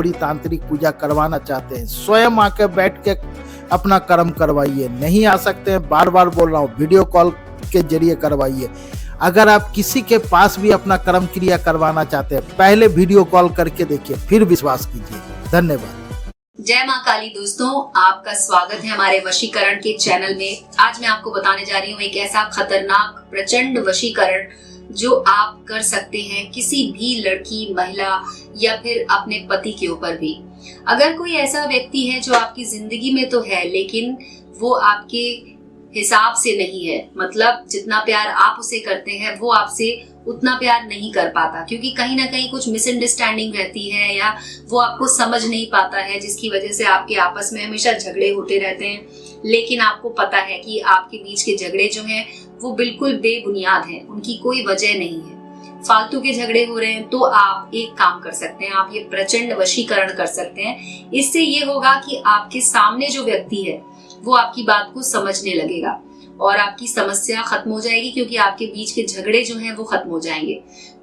बड़ी तांत्रिक पूजा करवाना चाहते हैं, स्वयं आके बैठ के अपना कर्म करवाइए। नहीं आ सकते हैं, बार बार बोल रहा हूँ, वीडियो कॉल के जरिए करवाइए। अगर आप किसी के पास भी अपना कर्म क्रिया करवाना चाहते हैं, पहले वीडियो कॉल करके देखिए, फिर विश्वास कीजिए। धन्यवाद। जय माँ काली। दोस्तों, आपका स्वागत है हमारे वशीकरण के चैनल में। आज मैं आपको बताने जा रही हूँ एक ऐसा खतरनाक प्रचंड वशीकरण जो आप कर सकते हैं किसी भी लड़की, महिला या फिर अपने पति के ऊपर भी। अगर कोई ऐसा व्यक्ति है जो आपकी जिंदगी में तो है लेकिन वो आपके हिसाब से नहीं है, मतलब जितना प्यार आप उसे करते हैं वो आपसे उतना प्यार नहीं कर पाता, क्योंकि कहीं ना कहीं कुछ मिसअंडरस्टैंडिंग रहती है या वो आपको समझ नहीं पाता है, जिसकी वजह से आपके आपस में हमेशा झगड़े होते रहते हैं। लेकिन आपको पता है कि आपके बीच के झगड़े जो हैं वो बिल्कुल बेबुनियाद हैं, उनकी कोई वजह नहीं है, फालतू के झगड़े हो रहे हैं। तो आप एक काम कर सकते हैं, आप ये प्रचंड वशीकरण कर सकते हैं। इससे ये होगा कि आपके सामने जो व्यक्ति है वो आपकी बात को समझने लगेगा और आपकी समस्या खत्म हो जाएगी, क्योंकि आपके बीच के झगड़े जो हैं वो खत्म हो जाएंगे।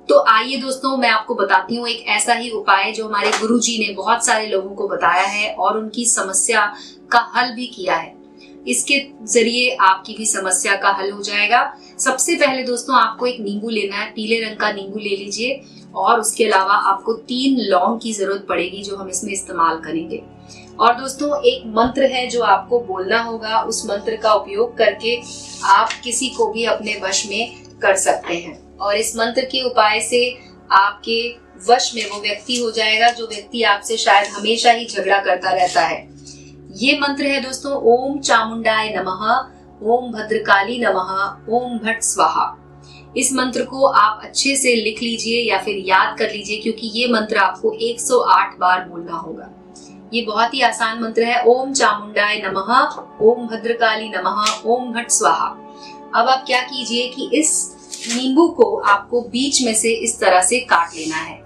तो आइए दोस्तों, मैं आपको बताती हूँ एक ऐसा ही उपाय जो हमारे गुरुजी ने बहुत सारे लोगों को बताया है और उनकी समस्या का हल भी किया है। इसके जरिए आपकी भी समस्या का हल हो जाएगा। सबसे पहले दोस्तों, आपको एक नींबू लेना है, पीले रंग का नींबू ले लीजिए। और उसके अलावा आपको 3 लौंग की जरूरत पड़ेगी जो हम इसमें इस्तेमाल करेंगे। और दोस्तों, एक मंत्र है जो आपको बोलना होगा, उस मंत्र का उपयोग करके आप किसी को भी अपने वश में कर सकते हैं। और इस मंत्र के उपाय से आपके वश में वो व्यक्ति हो जाएगा जो व्यक्ति आपसे शायद हमेशा ही झगड़ा करता रहता है। ये मंत्र है दोस्तों, ओम चामुंडाय नमः, ओम भद्रकाली नमः, ओम भट्ट स्वाहा। इस मंत्र को आप अच्छे से लिख लीजिए या फिर याद कर लीजिए, क्योंकि ये मंत्र आपको 108 बार बोलना होगा। ये बहुत ही आसान मंत्र है, ओम चामुंडाय नमः, ओम भद्रकाली नमः, ओम भट्ट स्वाहा। अब आप क्या कीजिए कि इस नींबू को आपको बीच में से इस तरह से काट लेना है।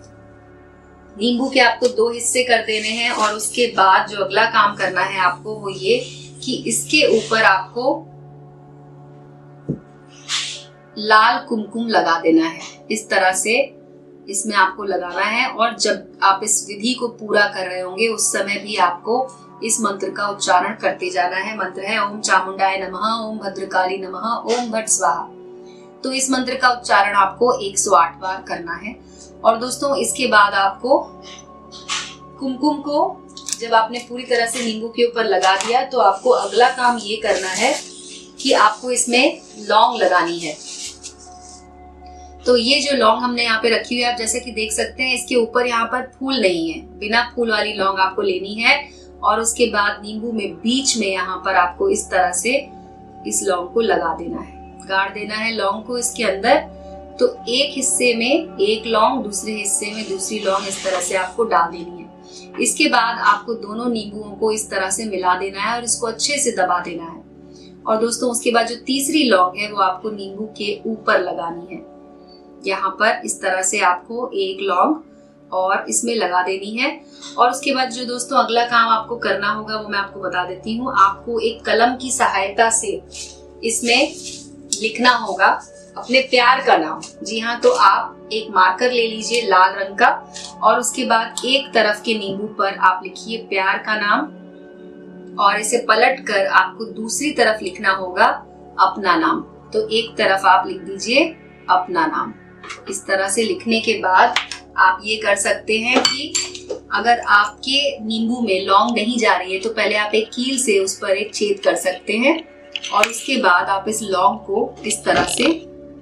नींबू के आपको 2 हिस्से कर देने हैं और उसके बाद जो अगला काम करना है आपको वो ये कि इसके ऊपर आपको लाल कुमकुम लगा देना है। इस तरह से इसमें आपको लगाना है और जब आप इस विधि को पूरा कर रहे होंगे उस समय भी आपको इस मंत्र का उच्चारण करते जाना है। मंत्र है ओम चामुंडाय नमः, ओम भद्रकाली नमः, ओम भट्ट स्वाहा। तो इस मंत्र का उच्चारण आपको 108 बार करना है। और दोस्तों, इसके बाद आपको कुमकुम को जब आपने पूरी तरह से नींबू के ऊपर लगा दिया तो आपको अगला काम ये करना है कि आपको इसमें लौंग लगानी है। तो ये जो लौंग हमने यहाँ पे रखी हुई है, आप जैसे कि देख सकते हैं, इसके ऊपर यहाँ पर फूल नहीं है, बिना फूल वाली लौंग आपको लेनी है। और उसके बाद नींबू में बीच में यहाँ पर आपको इस तरह से इस लौंग को लगा देना है, गाड़ देना है लौंग को इसके अंदर। तो एक हिस्से में एक लौंग, दूसरे हिस्से में दूसरी लौंग, इस तरह से आपको डाल देनी है। इसके बाद आपको दोनों नींबुओं को इस तरह से मिला देना है और इसको अच्छे से दबा देना है। और दोस्तों, उसके बाद जो तीसरी लौंग है वो आपको नींबू के ऊपर लगानी है। यहाँ पर इस तरह से आपको एक लौंग और इसमें लगा देनी है। और उसके बाद जो दोस्तों अगला काम आपको करना होगा वो मैं आपको बता देती हूँ। आपको एक कलम की सहायता से इसमें लिखना होगा अपने प्यार का नाम। जी हाँ, तो आप एक मार्कर ले लीजिए लाल रंग का और उसके बाद एक तरफ के नींबू पर आप लिखिए प्यार का नाम और इसे पलट कर आपको दूसरी तरफ लिखना होगा अपना नाम। तो एक तरफ आप लिख दीजिए अपना नाम। इस तरह से लिखने के बाद आप ये कर सकते हैं कि अगर आपके नींबू में लौंग नहीं जा रही है तो पहले आप एक कील से उस पर एक छेद कर सकते हैं और उसके बाद आप इस लौंग को इस तरह से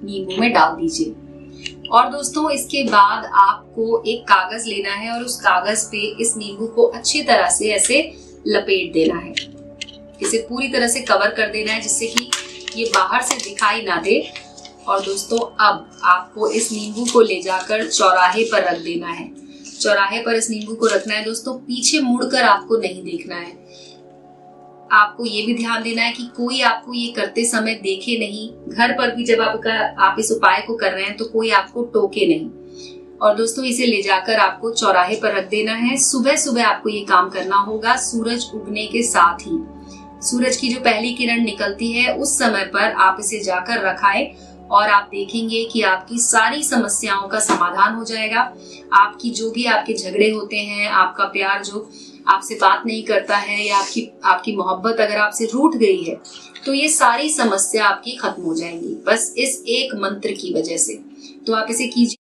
नींबू में डाल दीजिए। और दोस्तों, इसके बाद आपको एक कागज लेना है और उस कागज पे इस नींबू को अच्छी तरह से ऐसे लपेट देना है। इसे पूरी तरह से कवर कर देना है जिससे कि ये बाहर से दिखाई ना दे। और दोस्तों, अब आपको इस नींबू को ले जाकर चौराहे पर रख देना है। चौराहे पर इस नींबू को रखना है दोस्तों, पीछे मुड़कर आपको नहीं देखना है। आपको ये भी ध्यान देना है कि कोई आपको ये करते समय देखे नहीं। घर पर भी जब आप इस उपाय को कर रहे हैं तो कोई आपको टोके नहीं। और दोस्तों, इसे ले जाकर आपको चौराहे पर रख देना है। सुबह सुबह आपको ये काम करना होगा, सूरज उगने के साथ ही। सूरज की जो पहली किरण निकलती है उस समय पर आप इसे जाकर रखाएं और आप देखेंगे कि आपकी सारी समस्याओं का समाधान हो जाएगा। आपकी जो भी आपके झगड़े होते हैं, आपका प्यार जो आपसे बात नहीं करता है, या आपकी मोहब्बत अगर आपसे रूठ गई है, तो ये सारी समस्या आपकी खत्म हो जाएंगी बस इस एक मंत्र की वजह से। तो आप इसे कीजिए।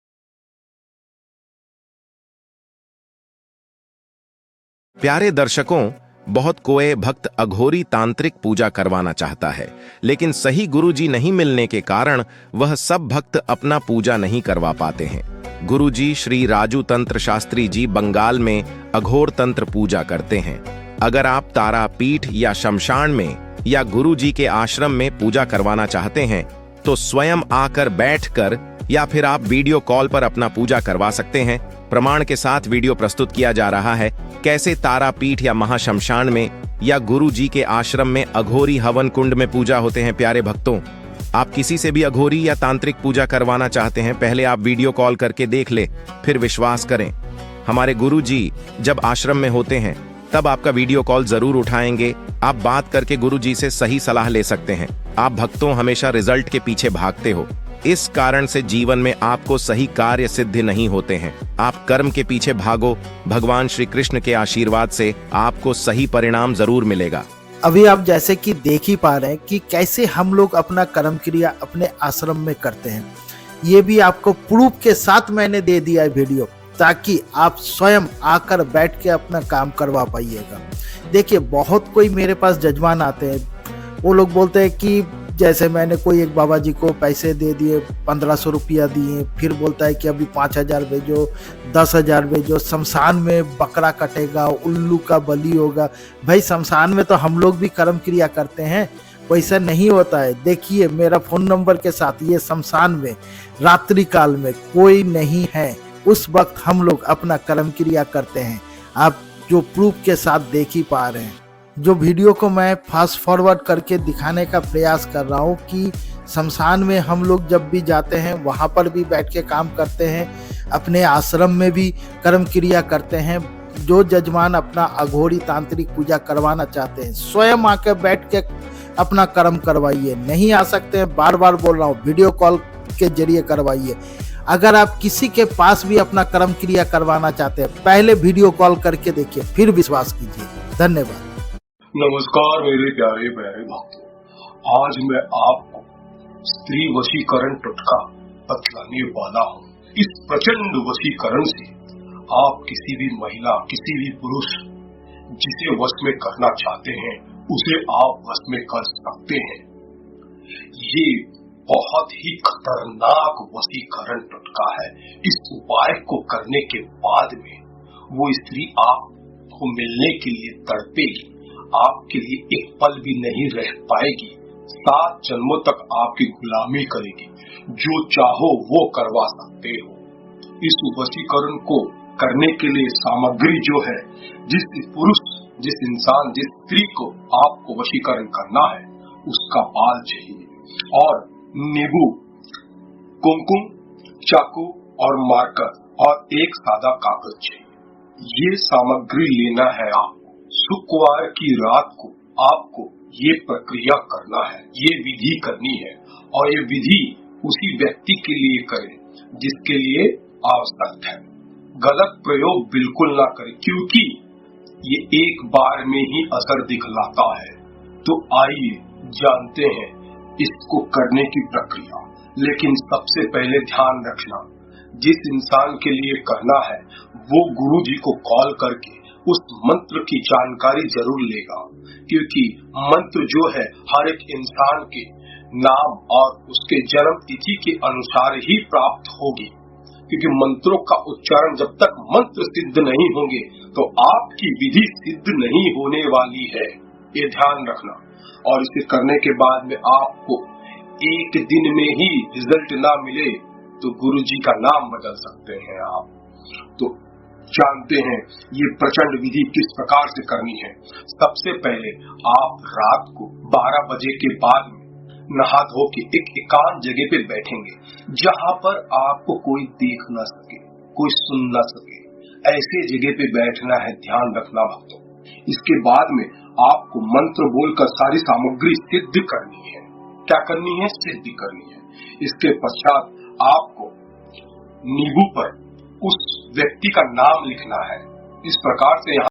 प्यारे दर्शकों, बहुत कोई भक्त अघोरी तांत्रिक पूजा करवाना चाहता है, लेकिन सही गुरुजी नहीं मिलने के कारण वह सब भक्त अपना पूजा नहीं करवा पाते हैं। गुरुजी श्री राजू तंत्र शास्त्री जी बंगाल में अघोर तंत्र पूजा करते हैं। अगर आप तारापीठ या शमशान में या गुरुजी के आश्रम में पूजा करवाना चाहते हैं तो स्वयं आकर बैठकर या फिर आप वीडियो कॉल पर अपना पूजा करवा सकते हैं। प्रमाण के साथ वीडियो प्रस्तुत किया जा रहा है कैसे तारापीठ या महाशमशान में या गुरु जी के आश्रम में अघोरी हवन कुंड में पूजा होते हैं। प्यारे भक्तों, आप किसी से भी अघोरी या तांत्रिक पूजा करवाना चाहते हैं, पहले आप वीडियो कॉल करके देख ले, फिर विश्वास करें। हमारे गुरु जी जब आश्रम में होते हैं तब आपका वीडियो कॉल जरूर उठाएंगे। आप बात करके गुरु जी से सही सलाह ले सकते हैं। आप भक्तों हमेशा रिजल्ट के पीछे भागते हो, इस कारण से जीवन में आपको सही कार्य सिद्ध नहीं होते हैं। आप कर्म के पीछे भागो, भगवान श्री कृष्ण के आशीर्वाद से आपको सही परिणाम जरूर मिलेगा। अभी आप जैसे कि देख ही पा रहे हैं कि कैसे हम लोग अपना कर्म क्रिया अपने आश्रम में करते हैं। ये भी आपको प्रूफ के साथ मैंने दे दिया है वीडियो, ताकि आप स्वयं आकर बैठ के अपना काम करवा पाइएगा। देखिए, बहुत कोई मेरे पास जजमान आते हैं, वो लोग बोलते हैं कि जैसे मैंने कोई एक बाबा जी को पैसे दे दिए, 1500 रुपया दिए, फिर बोलता है कि अभी 5000 भेजो, 10,000 भेजो, शमशान में बकरा कटेगा, उल्लू का बलि होगा। भाई, शमशान में तो हम लोग भी कर्म क्रिया करते हैं, वैसा नहीं होता है। देखिए, मेरा फोन नंबर के साथ ये शमशान में रात्रि काल में कोई नहीं है, उस वक्त हम लोग अपना कर्म क्रिया करते हैं। आप जो प्रूफ के साथ देख ही पा रहे हैं। जो वीडियो को मैं फास्ट फॉरवर्ड करके दिखाने का प्रयास कर रहा हूँ कि शमशान में हम लोग जब भी जाते हैं वहाँ पर भी बैठ के काम करते हैं, अपने आश्रम में भी कर्म क्रिया करते हैं। जो जजमान अपना अघोरी तांत्रिक पूजा करवाना चाहते हैं, स्वयं आके बैठ के अपना कर्म करवाइए। नहीं आ सकते हैं, बार बार बोल रहा हूँ, वीडियो कॉल के जरिए करवाइए। अगर आप किसी के पास भी अपना कर्म क्रिया करवाना चाहते हैं, पहले वीडियो कॉल करके देखिए, फिर विश्वास कीजिए। धन्यवाद। नमस्कार मेरे प्यारे भक्तों, आज मैं आपको स्त्री वशीकरण टोटका बतलाने वाला हूँ। इस प्रचंड वशीकरण से आप किसी भी महिला, किसी भी पुरुष जिसे वश में करना चाहते हैं उसे आप वश में कर सकते हैं। ये बहुत ही खतरनाक वशीकरण टोटका है। इस उपाय को करने के बाद में वो स्त्री आपको मिलने के लिए तड़पेगी, आपके लिए एक पल भी नहीं रह पाएगी, 7 जन्मों तक आपकी गुलामी करेगी। जो चाहो वो करवा सकते हो। इस वशीकरण को करने के लिए सामग्री जो है, जिस पुरुष, जिस इंसान, जिस स्त्री को आपको वशीकरण करना है उसका बाल चाहिए, और नींबू, कुमकुम, चाकू और मार्कर और एक सादा कागज चाहिए। ये सामग्री लेना है आपको। शुक्रवार की रात को आपको ये प्रक्रिया करना है, ये विधि करनी है, और ये विधि उसी व्यक्ति के लिए करें जिसके लिए आवश्यक है। गलत प्रयोग बिल्कुल ना करें, क्योंकि ये एक बार में ही असर दिखलाता है। तो आइए जानते हैं इसको करने की प्रक्रिया। लेकिन सबसे पहले ध्यान रखना, जिस इंसान के लिए करना है वो गुरु जी को कॉल करके उस मंत्र की जानकारी जरूर लेगा, क्योंकि मंत्र जो है हर एक इंसान के नाम और उसके जन्म तिथि के अनुसार ही प्राप्त होगी। क्योंकि मंत्रों का उच्चारण जब तक मंत्र सिद्ध नहीं होंगे तो आपकी विधि सिद्ध नहीं होने वाली है, ये ध्यान रखना। और इसे करने के बाद में आपको एक दिन में ही रिजल्ट ना मिले तो गुरु जी का नाम बदल सकते हैं आप। तो जानते हैं ये प्रचंड विधि किस प्रकार से करनी है। सबसे पहले आप रात को 12 बजे के बाद में नहा धो के एक एकांत जगह पे बैठेंगे, जहाँ पर आपको कोई देख ना सके, कोई सुन ना सके। ऐसे जगह पे बैठना है, ध्यान रखना भक्तों। इसके बाद में आपको मंत्र बोलकर सारी सामग्री सिद्ध करनी है। क्या करनी है? सिद्ध करनी है। इसके पश्चात आपको नींबू पर उस व्यक्ति का नाम लिखना है। इस प्रकार से यहाँ